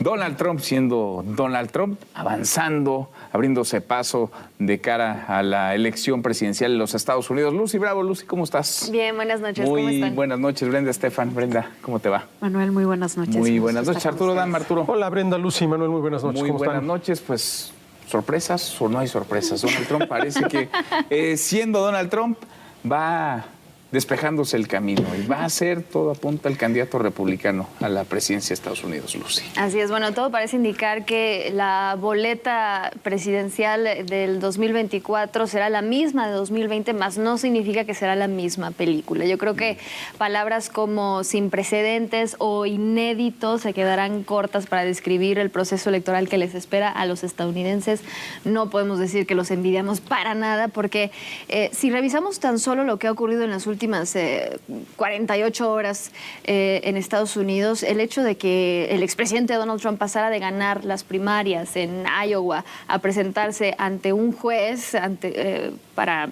Donald Trump siendo Donald Trump, avanzando, abriéndose paso de cara a la elección presidencial de los Estados Unidos. Lucy Bravo, Lucy, ¿cómo estás? Bien, buenas noches, ¿cómo están? Muy buenas noches, Brenda, Estefan. Brenda, ¿cómo te va? Manuel, muy buenas noches. Muy buenas noches, Arturo Dam, Arturo. Hola, Brenda, Lucy, Manuel, muy buenas noches. Muy ¿Cómo buenas están? noches, pues, ¿sorpresas o no hay sorpresas? Donald Trump parece que, siendo Donald Trump, va despejándose el camino y va a ser, todo apunta, el candidato republicano a la presidencia de Estados Unidos, Lucy. Así es, bueno, todo parece indicar que la boleta presidencial del 2024 será la misma de 2020, más no significa que será la misma película. Yo creo que palabras como sin precedentes o inédito se quedarán cortas para describir el proceso electoral que les espera a los estadounidenses. No podemos decir que los envidiamos para nada, porque si revisamos tan solo lo que ha ocurrido en las últimas 48 horas en Estados Unidos, el hecho de que el expresidente Donald Trump pasara de ganar las primarias en Iowa a presentarse ante un juez para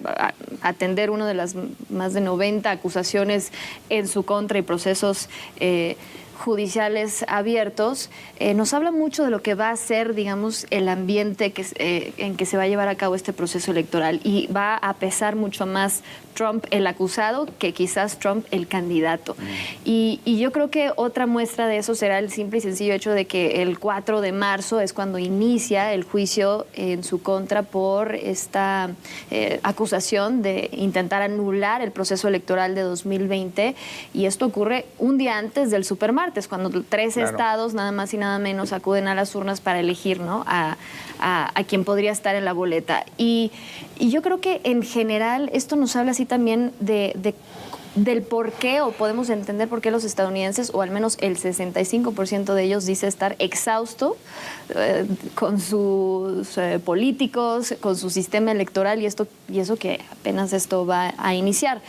atender una de las más de 90 acusaciones en su contra y procesos judiciales abiertos, nos habla mucho de lo que va a ser, digamos, el ambiente en que se va a llevar a cabo este proceso electoral, y va a pesar mucho más Trump el acusado que quizás Trump el candidato. Y yo creo que otra muestra de eso será el simple y sencillo hecho de que el 4 de marzo es cuando inicia el juicio en su contra por esta acusación de intentar anular el proceso electoral de 2020, y esto ocurre un día antes del supermartes, cuando 3 estados, nada más y nada menos, acuden a las urnas para elegir, ¿no?, a quien podría estar en la boleta. Y yo creo que en general esto nos habla así también del por qué, o podemos entender por qué los estadounidenses, o al menos el 65% de ellos, dice estar exhausto con sus políticos, con su sistema electoral, y eso que apenas esto va a iniciar.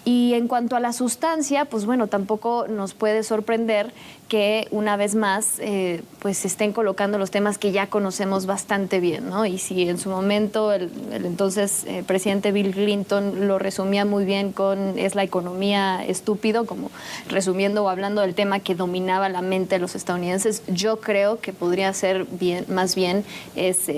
Y en cuanto a la sustancia, pues bueno, tampoco nos puede sorprender que una vez más pues se estén colocando los temas que ya conocemos bastante bien, ¿no? Y si en su momento el entonces presidente Bill Clinton lo resumía muy bien con "es la economía estúpido", como resumiendo o hablando del tema que dominaba la mente de los estadounidenses, yo creo que podría ser más bien es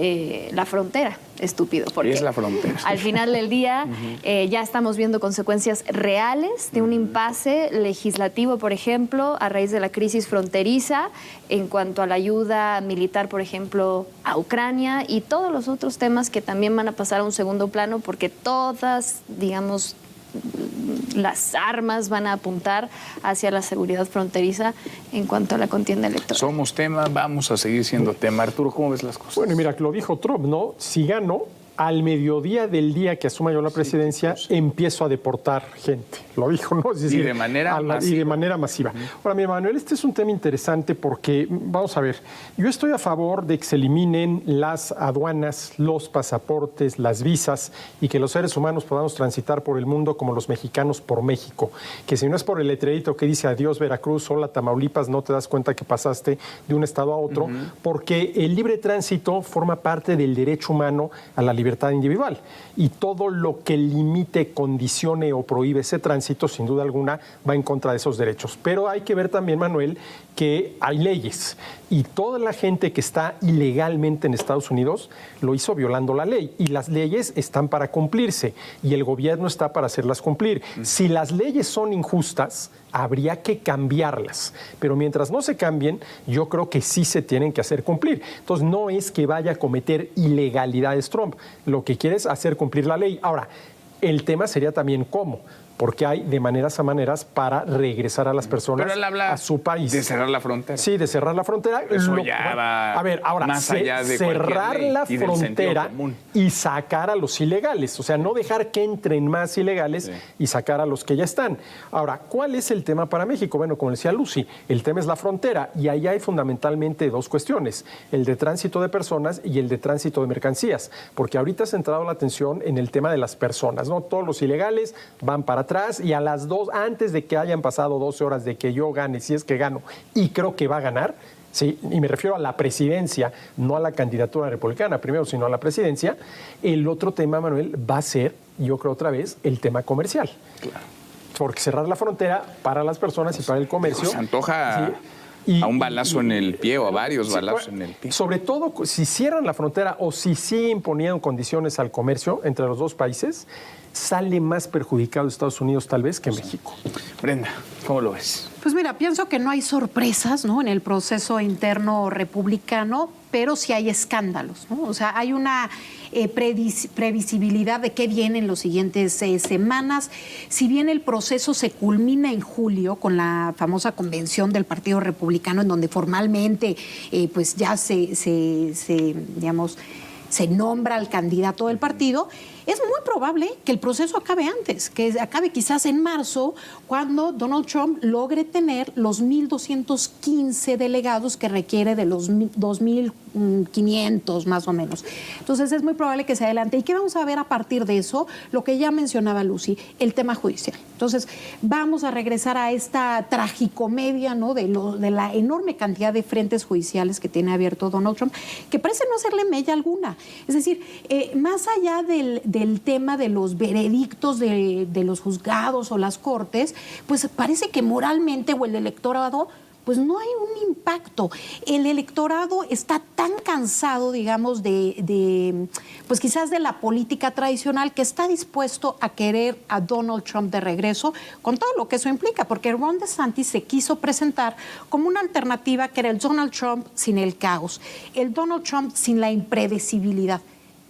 la frontera estúpido. Porque es la frontera. Al final del día ya estamos viendo consecuencias reales de un impasse legislativo, por ejemplo, a raíz de la crisis fronteriza, en cuanto a la ayuda militar, por ejemplo, a Ucrania, y todos los otros temas que también van a pasar a un segundo plano, porque todas, digamos, las armas van a apuntar hacia la seguridad fronteriza en cuanto a la contienda electoral. Somos tema, vamos a seguir siendo tema. Arturo, ¿cómo ves las cosas? Bueno, y mira, lo dijo Trump, ¿no? Si gano, al mediodía del día que asuma yo la presidencia, empiezo a deportar gente. Lo dijo, ¿no? Es decir, y de manera masiva. Y de manera masiva. Ahora, mi Manuel, este es un tema interesante porque, vamos a ver, yo estoy a favor de que se eliminen las aduanas, los pasaportes, las visas, y que los seres humanos podamos transitar por el mundo como los mexicanos por México. Que si no es por el letrerito que dice "adiós Veracruz", "hola Tamaulipas", no te das cuenta que pasaste de un estado a otro, porque el libre tránsito forma parte del derecho humano a la libertad individual, y todo lo que limite, condicione o prohíbe ese tránsito, sin duda alguna, va en contra de esos derechos. Pero hay que ver también, Manuel, que hay leyes, y toda la gente que está ilegalmente en Estados Unidos lo hizo violando la ley, y las leyes están para cumplirse, y el gobierno está para hacerlas cumplir. Si las leyes son injustas, habría que cambiarlas, pero mientras no se cambien, yo creo que sí se tienen que hacer cumplir. Entonces, no es que vaya a cometer ilegalidades Trump, lo que quiere es hacer cumplir la ley. Ahora, el tema sería también cómo, porque hay de maneras a maneras para regresar a las personas a su país. De cerrar la frontera. Sí, de cerrar la frontera. Eso ya va a ver, ahora, más allá de cerrar la y frontera y sacar a los ilegales. O sea, no dejar que entren más ilegales y sacar a los que ya están. Ahora, ¿cuál es el tema para México? Bueno, como decía Lucy, el tema es la frontera, y ahí hay fundamentalmente dos cuestiones: el de tránsito de personas y el de tránsito de mercancías. Porque ahorita ha centrado la atención en el tema de las personas, ¿no? Todos los ilegales van para atrás, y a las 2, antes de que hayan pasado 12 horas de que yo gane, si es que gano, y creo que va a ganar, sí, y me refiero a la presidencia, no a la candidatura republicana primero, sino a la presidencia, el otro tema, Manuel, va a ser, yo creo otra vez, el tema comercial. Claro. Porque cerrar la frontera para las personas y para el comercio... Se antoja... ¿sí? a un balazo en el pie o a varios balazos en el pie. Sobre todo si cierran la frontera o si sí imponían condiciones al comercio entre los dos países, sale más perjudicado Estados Unidos tal vez que México. Brenda, ¿cómo lo ves? Pues mira, pienso que no hay sorpresas, ¿no?, en el proceso interno republicano, pero sí hay escándalos, ¿no? O sea, hay una previsibilidad de qué viene en las siguientes semanas. Si bien el proceso se culmina en julio con la famosa convención del Partido Republicano, en donde formalmente pues ya digamos, se nombra al candidato del partido, es muy probable que el proceso acabe antes, que acabe quizás en marzo, cuando Donald Trump logre tener los 1.215 delegados que requiere de los 2.500 más o menos. Entonces es muy probable que se adelante. ¿Y qué vamos a ver a partir de eso? Lo que ya mencionaba Lucy, el tema judicial. Entonces vamos a regresar a esta tragicomedia, ¿no?, de la enorme cantidad de frentes judiciales que tiene abierto Donald Trump, que parece no hacerle mella alguna. Es decir, más allá del tema de los veredictos de los juzgados o las cortes, pues parece que moralmente o el electorado pues no hay un impacto. El electorado está tan cansado, digamos, pues quizás de la política tradicional, que está dispuesto a querer a Donald Trump de regreso, con todo lo que eso implica, porque Ron DeSantis se quiso presentar como una alternativa que era el Donald Trump sin el caos, el Donald Trump sin la impredecibilidad.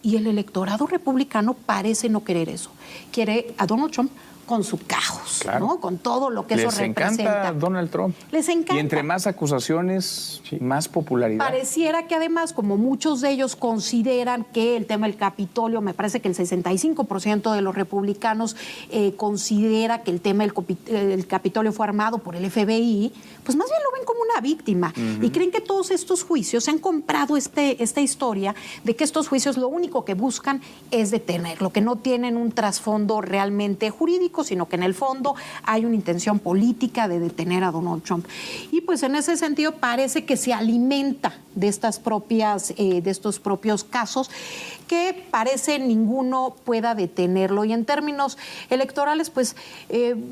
Y el electorado republicano parece no querer eso. Quiere a Donald Trump con su caos, claro, ¿no?, con todo lo que eso representa. Les encanta Donald Trump. Les encanta. Y entre más acusaciones, más popularidad. Pareciera que además, como muchos de ellos consideran que el tema del Capitolio, me parece que el 65% de los republicanos considera que el tema del Capitolio fue armado por el FBI, pues más bien lo ven como una víctima. Y creen que todos estos juicios, se han comprado esta historia de que estos juicios lo único que buscan es detenerlo, que no tienen un trasfondo realmente jurídico, sino que en el fondo hay una intención política de detener a Donald Trump. Y pues en ese sentido parece que se alimenta de estos propios casos, que parece ninguno pueda detenerlo. Y en términos electorales, pues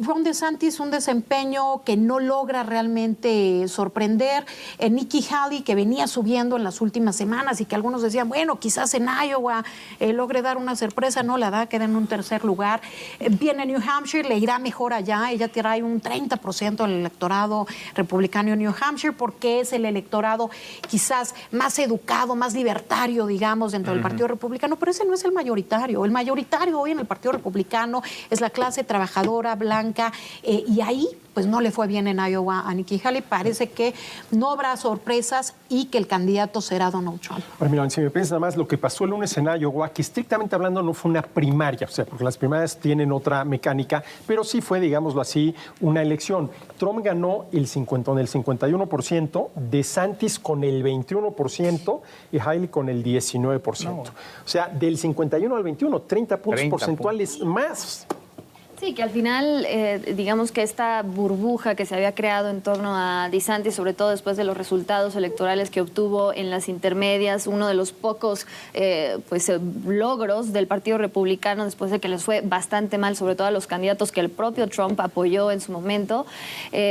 Ron DeSantis, un desempeño que no logra realmente sorprender. Nikki Haley, que venía subiendo en las últimas semanas y que algunos decían, bueno, quizás en Iowa logre dar una sorpresa, no la da, queda en un tercer lugar. Viene New Hampshire, le irá mejor allá. Ella trae un 30% del electorado republicano en New Hampshire, porque es el electorado quizás más educado, más libertario, digamos, dentro del Partido Republicano, pero ese no es el mayoritario. El mayoritario hoy en el Partido Republicano es la clase trabajadora, blanca, y ahí pues no le fue bien en Iowa a Nikki Haley. Parece que no habrá sorpresas y que el candidato será Donald Trump. Ahora, mira, si me piensas nada más, lo que pasó el lunes en Iowa, que estrictamente hablando no fue una primaria, o sea, porque las primarias tienen otra mecánica, pero sí fue, digámoslo así, una elección. Trump ganó el 51%, DeSantis con el 21% y Haley con el 19%. No. O sea, del 51 al 21, 30 puntos porcentuales más. Sí, que al final, digamos que esta burbuja que se había creado en torno a DeSantis, sobre todo después de los resultados electorales que obtuvo en las intermedias, uno de los pocos logros del Partido Republicano después de que les fue bastante mal, sobre todo a los candidatos que el propio Trump apoyó en su momento,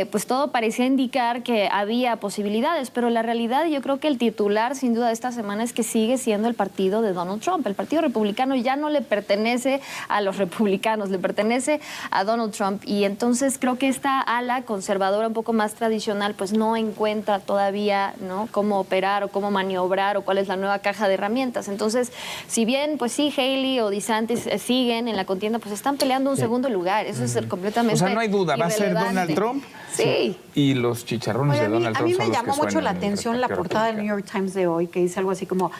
pues todo parecía indicar que había posibilidades, pero la realidad, yo creo que el titular sin duda de esta semana es que sigue siendo el partido de Donald Trump. El Partido Republicano ya no le pertenece a los republicanos, le pertenece a Donald Trump, y entonces creo que esta ala conservadora un poco más tradicional pues no encuentra todavía, ¿no?, cómo operar o cómo maniobrar o cuál es la nueva caja de herramientas. Entonces, si bien pues sí, Haley o DeSantis siguen en la contienda, pues están peleando un segundo lugar. Eso es completamente, o sea, no hay duda, va a ser Donald Trump. Sí. Y los chicharrones de Donald Trump. A mí me llamó mucho la atención la portada del New York Times de hoy, que dice algo así como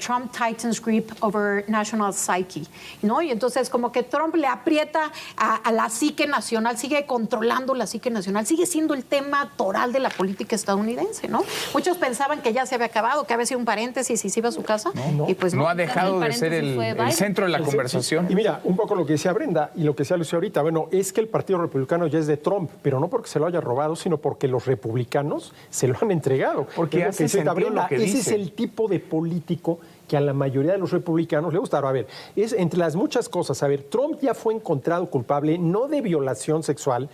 Trump tightens grip over national psyche, ¿no? Y entonces como que Trump le aprieta a la psique nacional, sigue controlando la psique nacional, sigue siendo el tema toral de la política estadounidense, ¿no? Muchos pensaban que ya se había acabado, que había sido un paréntesis y se iba a su casa. Y pues no ha dejado de ser el centro de la conversación. Y mira, un poco lo que decía Brenda y lo que decía Lucía ahorita, bueno, es que el Partido Republicano ya es de Trump, pero no porque se lo haya robado, sino porque los republicanos se lo han entregado. Porque hace sentido lo que dice. Ese es el tipo de político que a la mayoría de los republicanos le gusta. Ahora, a ver, es entre las muchas cosas, a ver, Trump ya fue encontrado culpable no de violación sexual,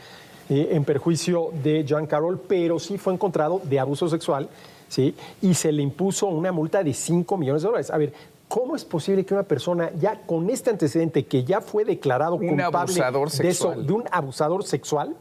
en perjuicio de Jean Carroll, pero sí fue encontrado de abuso sexual, ¿sí? Y se le impuso una multa de $5 millones. A ver, ¿cómo es posible que una persona ya con este antecedente que ya fue declarado culpable de un abusador sexual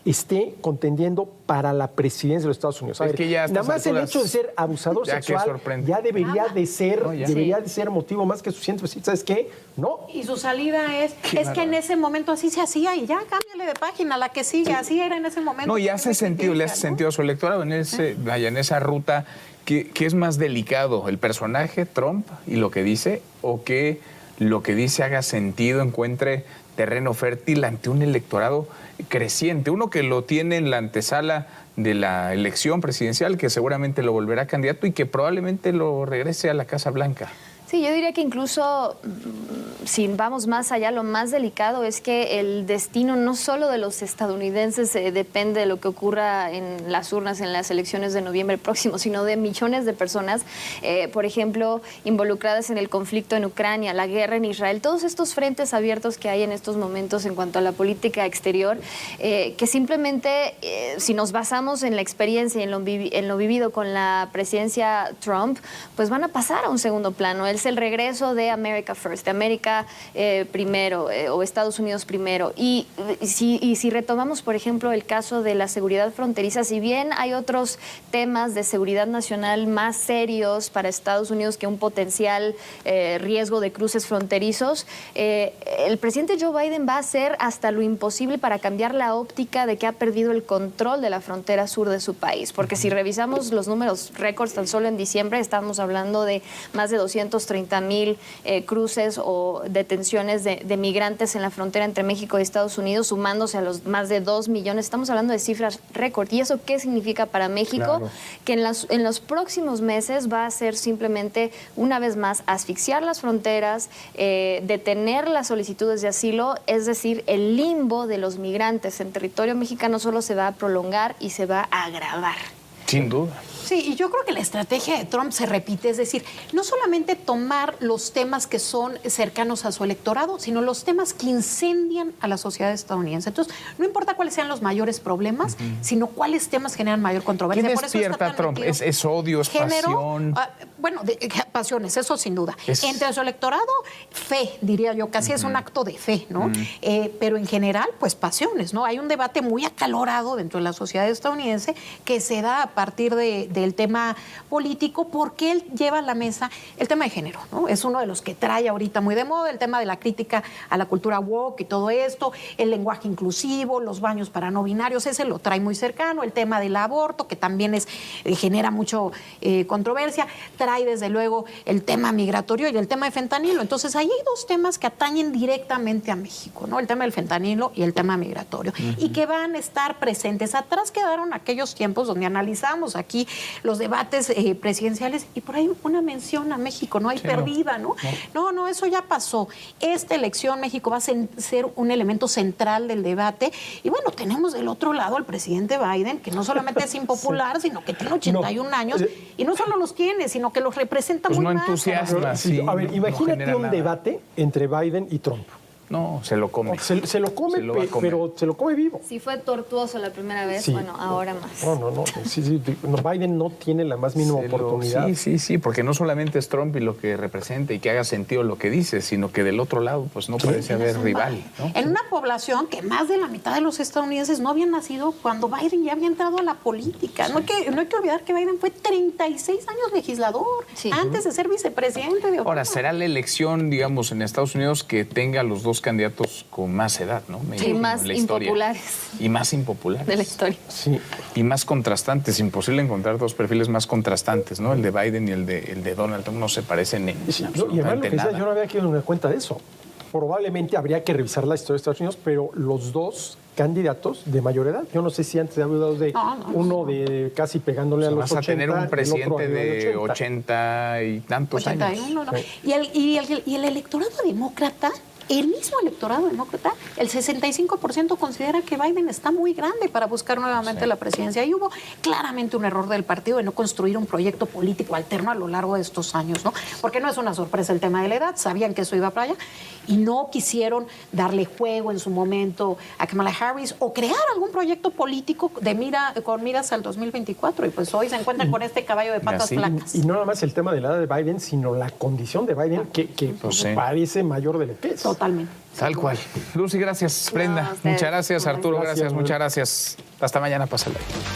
esté contendiendo para la presidencia de los Estados Unidos? A ver, nada más el hecho de ser abusador sexual ya debería de ser motivo más que suficiente. ¿Sabes qué? No. Y su salida es que en ese momento así se hacía y ya cámbiale de página, la que sigue, así era en ese momento. No, y hace sentido, le hace sentido a su electorado en esa ruta. ¿Qué es más delicado, el personaje Trump y lo que dice, o que lo que dice haga sentido, encuentre terreno fértil ante un electorado creciente? Uno que lo tiene en la antesala de la elección presidencial, que seguramente lo volverá candidato y que probablemente lo regrese a la Casa Blanca. Sí, yo diría que incluso, si vamos más allá, lo más delicado es que el destino no solo de los estadounidenses depende de lo que ocurra en las urnas en las elecciones de noviembre próximo, sino de millones de personas, por ejemplo, involucradas en el conflicto en Ucrania, la guerra en Israel, todos estos frentes abiertos que hay en estos momentos en cuanto a la política exterior, que simplemente, si nos basamos en la experiencia y en lo vivido con la presidencia Trump, pues van a pasar a un segundo plano. Es el regreso de America First, de América primero, o Estados Unidos primero. Y si retomamos, por ejemplo, el caso de la seguridad fronteriza, si bien hay otros temas de seguridad nacional más serios para Estados Unidos que un potencial riesgo de cruces fronterizos, el presidente Joe Biden va a hacer hasta lo imposible para cambiar la óptica de que ha perdido el control de la frontera sur de su país. Porque si revisamos los números récords tan solo en diciembre, estamos hablando de más de 230,000 cruces o detenciones de migrantes en la frontera entre México y Estados Unidos, sumándose a los más de 2 millones. Estamos hablando de cifras récord. ¿Y eso qué significa para México? Claro. Que en los próximos meses va a ser simplemente, una vez más, asfixiar las fronteras, detener las solicitudes de asilo, es decir, el limbo de los migrantes en territorio mexicano solo se va a prolongar y se va a agravar. Sin duda. Sí, y yo creo que la estrategia de Trump se repite, es decir, no solamente tomar los temas que son cercanos a su electorado, sino los temas que incendian a la sociedad estadounidense. Entonces, no importa cuáles sean los mayores problemas, sino cuáles temas generan mayor controversia. ¿Qué despierta Trump? ¿Es odio, es pasión? Bueno, pasiones, eso sin duda. Entre su electorado, fe, diría yo, casi es un acto de fe, ¿no? Pero en general, pues pasiones, ¿no? Hay un debate muy acalorado dentro de la sociedad estadounidense que se da a partir del tema político, porque él lleva a la mesa el tema de género, ¿no? Es uno de los que trae ahorita muy de moda, el tema de la crítica a la cultura woke y todo esto, el lenguaje inclusivo, los baños para no binarios, ese lo trae muy cercano, el tema del aborto, que también genera mucho controversia, trae desde luego el tema migratorio y el tema de fentanilo. Entonces ahí hay dos temas que atañen directamente a México, ¿no? El tema del fentanilo y el tema migratorio, y que van a estar presentes. Atrás quedaron aquellos tiempos donde analizamos aquí los debates presidenciales y por ahí una mención a México, ¿no? Hay perdida, ¿no? No, eso ya pasó. Esta elección, México va a ser un elemento central del debate. Y bueno, tenemos del otro lado al presidente Biden, que no solamente es impopular, sino que tiene 81 años, y no solo los tiene, sino que los representa muy mal. No entusiasma. A ver, imagínate un debate entre Biden y Trump. No, se lo come. Se lo come, pero se lo come vivo. Si fue tortuoso la primera vez, bueno, ahora más. No. Sí, Biden no tiene la más mínima oportunidad. Sí, porque no solamente es Trump y lo que representa y que haga sentido lo que dice, sino que del otro lado, pues no parece haber rival, ¿no? En una población que más de la mitad de los estadounidenses no habían nacido cuando Biden ya había entrado a la política. Sí. No hay que olvidar que Biden fue 36 años legislador, antes de ser vicepresidente. Ahora, será la elección, digamos, en Estados Unidos que tenga los dos candidatos con más edad, ¿no? Sí, más impopulares. Y más impopulares. De la historia. Sí. Y más contrastantes. Imposible encontrar dos perfiles más contrastantes, ¿no? El de Biden y el de Donald Trump no se parecen en absolutamente y además lo que nada. yo no había quedado en cuenta de eso. Probablemente habría que revisar la historia de Estados Unidos, pero los dos candidatos de mayor edad. Yo no sé si antes había hablado de uno de casi pegándole a los 80. Vas a tener un presidente de 80 y tantos 81, años. ¿no? Y el electorado demócrata el mismo electorado demócrata, el 65% considera que Biden está muy grande para buscar nuevamente la presidencia. Y hubo claramente un error del partido de no construir un proyecto político alterno a lo largo de estos años, ¿no? Porque no es una sorpresa el tema de la edad, sabían que eso iba para allá y no quisieron darle juego en su momento a Kamala Harris o crear algún proyecto político con miras al 2024. Y pues hoy se encuentran con este caballo de patas flacas. Y no nada más el tema de la edad de Biden, sino la condición de Biden que parece mayor de lo que es. Totalmente. Tal cual. Lucy, gracias. Brenda, muchas gracias. Arturo, gracias. Muchas gracias. Hasta mañana. Pásala.